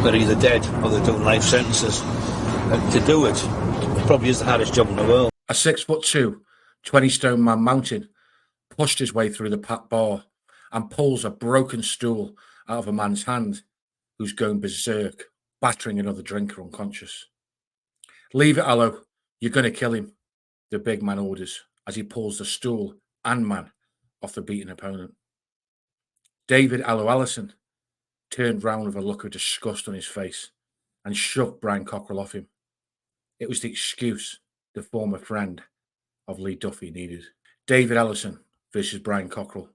They're either dead or they're doing life sentences. And to do it probably is the hardest job in the world. A 6'2", 20-stone man mountain pushed his way through the packed bar and pulls a broken stool out of a man's hand who's going berserk, battering another drinker unconscious. "Leave it, Allo. You're going to kill him," the big man orders as he pulls the stool and man off the beaten opponent. David Allo Allison turned round with a look of disgust on his face and shoved Brian Cockerill off him. It was the excuse the former friend of Lee Duffy needed. David Allison versus Brian Cockerill.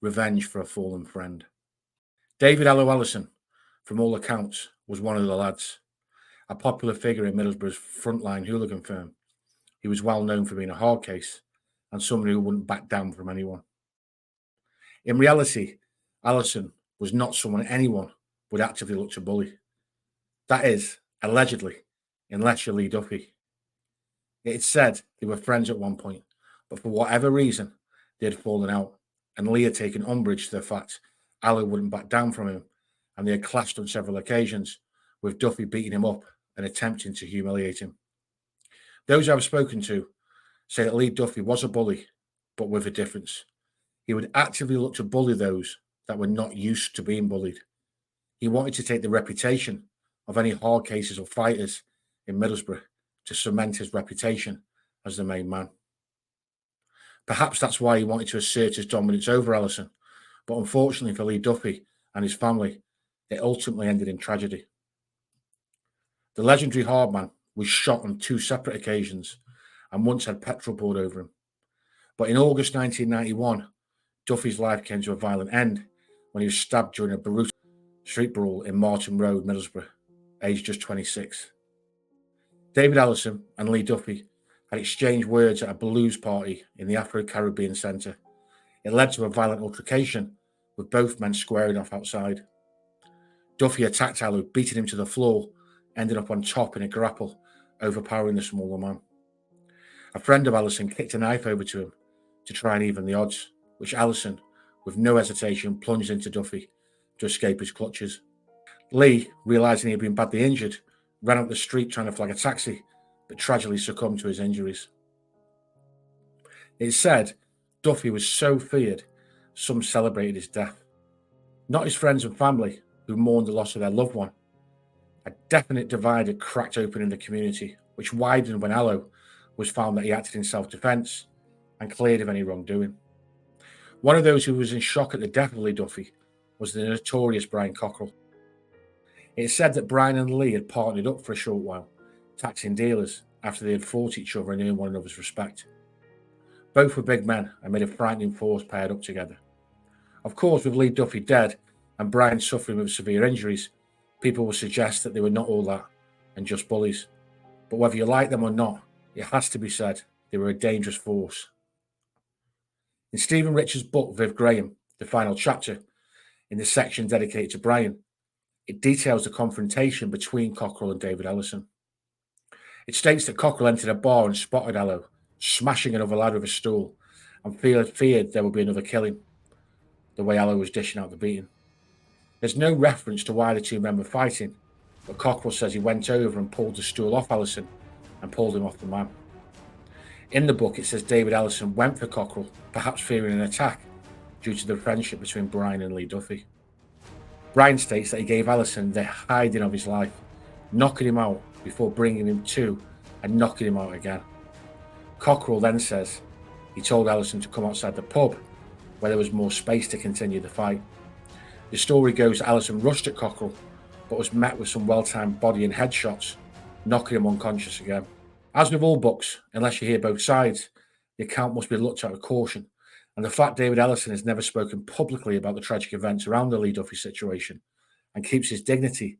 Revenge for a fallen friend. David Allo Allison, from all accounts, was one of the lads, a popular figure in Middlesbro's frontline hooligan firm. He was well known for being a hard case and someone who wouldn't back down from anyone. In reality, Allison was not someone anyone would actively look to bully. That is, allegedly, unless you're Lee Duffy. It is said they were friends at one point, but for whatever reason, they had fallen out, and Lee had taken umbrage to the fact Allo wouldn't back down from him, and they had clashed on several occasions, with Duffy beating him up and attempting to humiliate him. Those I've spoken to say that Lee Duffy was a bully, but with a difference. He would actively look to bully those that were not used to being bullied. He wanted to take the reputation of any hard cases or fighters in Middlesbrough to cement his reputation as the main man. Perhaps that's why he wanted to assert his dominance over Allison, but unfortunately for Lee Duffy and his family, it ultimately ended in tragedy. The legendary hardman was shot on 2 separate occasions and once had petrol poured over him. But in August 1991, Duffy's life came to a violent end when he was stabbed during a brutal street brawl in Martin Road, Middlesbrough, aged just 26. David Allison and Lee Duffy had exchanged words at a blues party in the Afro-Caribbean Centre. It led to a violent altercation, with both men squaring off outside. Duffy attacked Allo, beating him to the floor, ending up on top in a grapple, overpowering the smaller man. A friend of Allison kicked a knife over to him to try and even the odds, which Allison, with no hesitation, plunged into Duffy to escape his clutches. Lee, realising he had been badly injured, ran up the street trying to flag a taxi, but tragically succumbed to his injuries. It's said Duffy was so feared, some celebrated his death. Not his friends and family, who mourned the loss of their loved one. A definite divide had cracked open in the community, which widened when Allo was found that he acted in self-defence and cleared of any wrongdoing. One of those who was in shock at the death of Lee Duffy was the notorious Brian Cockerill. It is said that Brian and Lee had partnered up for a short while, taxing dealers after they had fought each other and earned one another's respect. Both were big men and made a frightening force paired up together. Of course, with Lee Duffy dead and Brian suffering with severe injuries, people will suggest that they were not all that and just bullies. But whether you like them or not, it has to be said they were a dangerous force. In Stephen Richards' book, Viv Graham, the final chapter, in the section dedicated to Brian, it details the confrontation between Cockerill and David Allison. It states that Cockerill entered a bar and spotted Allo smashing another lad with a stool and feared there would be another killing, the way Allo was dishing out the beating. There's no reference to why the two men were fighting, but Cockerill says he went over and pulled the stool off Allison and pulled him off the man. In the book, it says David Allison went for Cockerill, perhaps fearing an attack due to the friendship between Brian and Lee Duffy. Brian states that he gave Allison the hiding of his life, knocking him out before bringing him to and knocking him out again. Cockerill then says he told Allison to come outside the pub where there was more space to continue the fight. The story goes that Allison rushed at Cockerill but was met with some well-timed body and head shots, knocking him unconscious again. As with all books, unless you hear both sides, the account must be looked at with caution, and the fact David Allison has never spoken publicly about the tragic events around the Lee Duffy situation and keeps his dignity,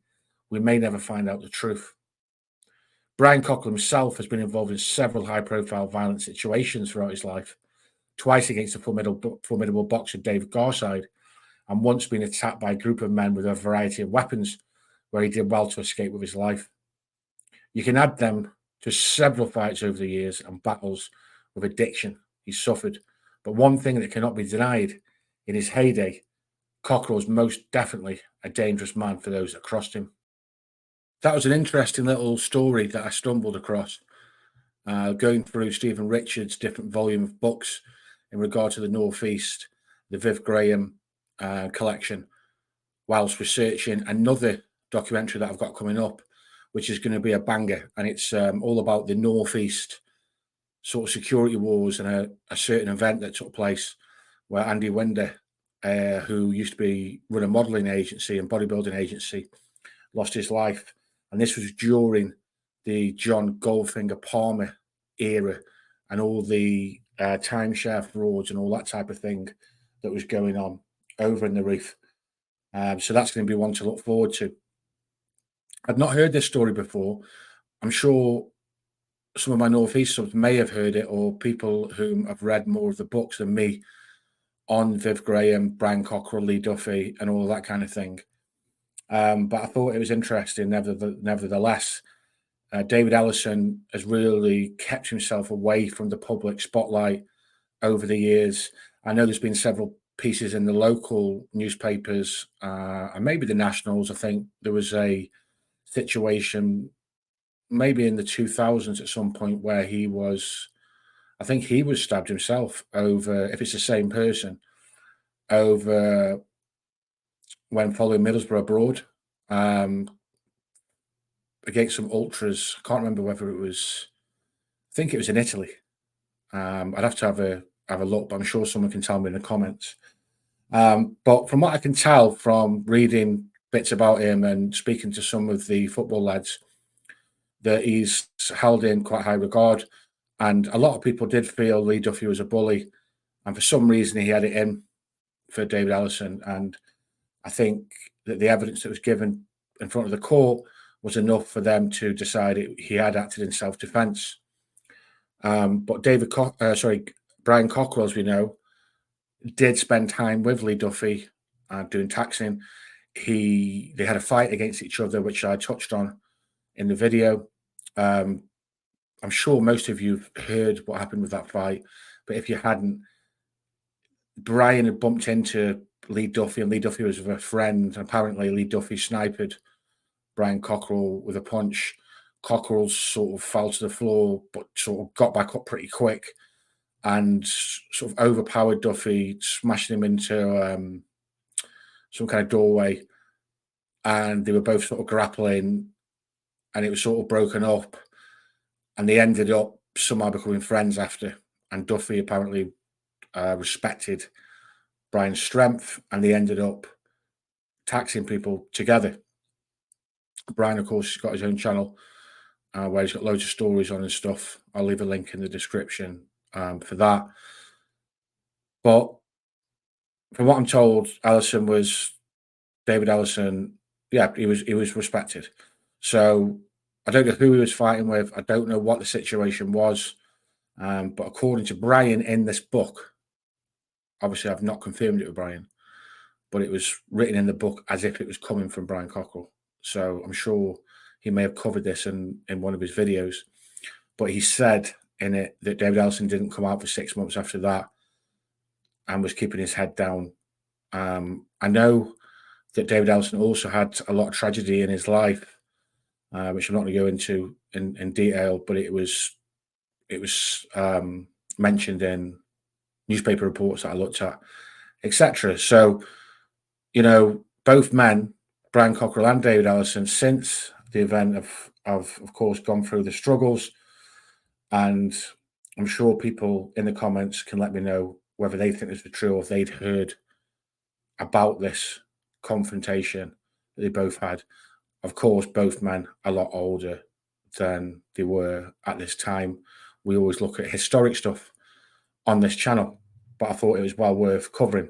we may never find out the truth. Brian Cockerill himself has been involved in several high-profile violent situations throughout his life, twice against the formidable boxer David Garside, and once been attacked by a group of men with a variety of weapons, where he did well to escape with his life. You can add them to several fights over the years and battles with addiction he suffered, but one thing that cannot be denied, in his heyday, Cockerill was most definitely a dangerous man for those that crossed him. That was an interesting little story that I stumbled across, going through Stephen Richards' different volume of books in regard to the North East, the Viv Graham collection, whilst researching another documentary that I've got coming up, which is going to be a banger, and it's all about the North East sort of security wars and a certain event that took place where Andy Winder, who used to run a modelling agency and bodybuilding agency, lost his life. And this was during the John Goldfinger Palmer era and all the timeshare frauds and all that type of thing that was going on over in the reef. So that's going to be one to look forward to. I've not heard this story before. I'm sure some of my Northeast subs may have heard it, or people who have read more of the books than me on Viv Graham, Brian Cockerill, Lee Duffy, and all that kind of thing. But I thought it was interesting, nevertheless. David Allison has really kept himself away from the public spotlight over the years. I know there's been several pieces in the local newspapers and maybe the nationals. I think there was a situation maybe in the 2000s at some point where I think he was stabbed himself over, if it's the same person, over when following Middlesboro abroad against some ultras. I can't remember whether it was, I think it was in Italy. I'd have to have a look, but I'm sure someone can tell me in the comments. But from what I can tell from reading bits about him and speaking to some of the football lads, that he's held in quite high regard. And a lot of people did feel Lee Duffy was a bully. And for some reason, he had it in for David Allison. And I think that the evidence that was given in front of the court was enough for them to decide he had acted in self-defense. But Brian Cockerill, as we know, did spend time with Lee Duffy doing taxing. They had a fight against each other, which I touched on in the video. I'm sure most of you have heard what happened with that fight, but if you hadn't, Brian had bumped into Lee Duffy, and Lee Duffy was with a friend, and apparently Lee Duffy sniped Brian Cockerill with a punch. Cockerill sort of fell to the floor, but sort of got back up pretty quick and sort of overpowered Duffy, smashed him into some kind of doorway, and they were both sort of grappling, and it was sort of broken up, and they ended up somehow becoming friends after. And Duffy apparently respected Brian's strength, and they ended up taxing people together. Brian, of course, has got his own channel where he's got loads of stories on and stuff. I'll leave a link in the description for that. But from what I'm told, David Allison, yeah, he was respected. So I don't know who he was fighting with. I don't know what the situation was. But according to Brian in this book, obviously I've not confirmed it with Brian, but it was written in the book as if it was coming from Brian Cockerill. So I'm sure he may have covered this in one of his videos. But he said in it that David Allison didn't come out for 6 months after that and was keeping his head down. I know that David Allison also had a lot of tragedy in his life, which I'm not going to go into in detail, but it was mentioned in newspaper reports that I looked at, etc. So, both men, Brian Cockerill and David Allison, since the event have of course gone through the struggles, and I'm sure people in the comments can let me know whether they think this was true or if they'd heard about this confrontation that they both had. Of course, both men a lot older than they were at this time. We always look at historic stuff on this channel, but I thought it was well worth covering.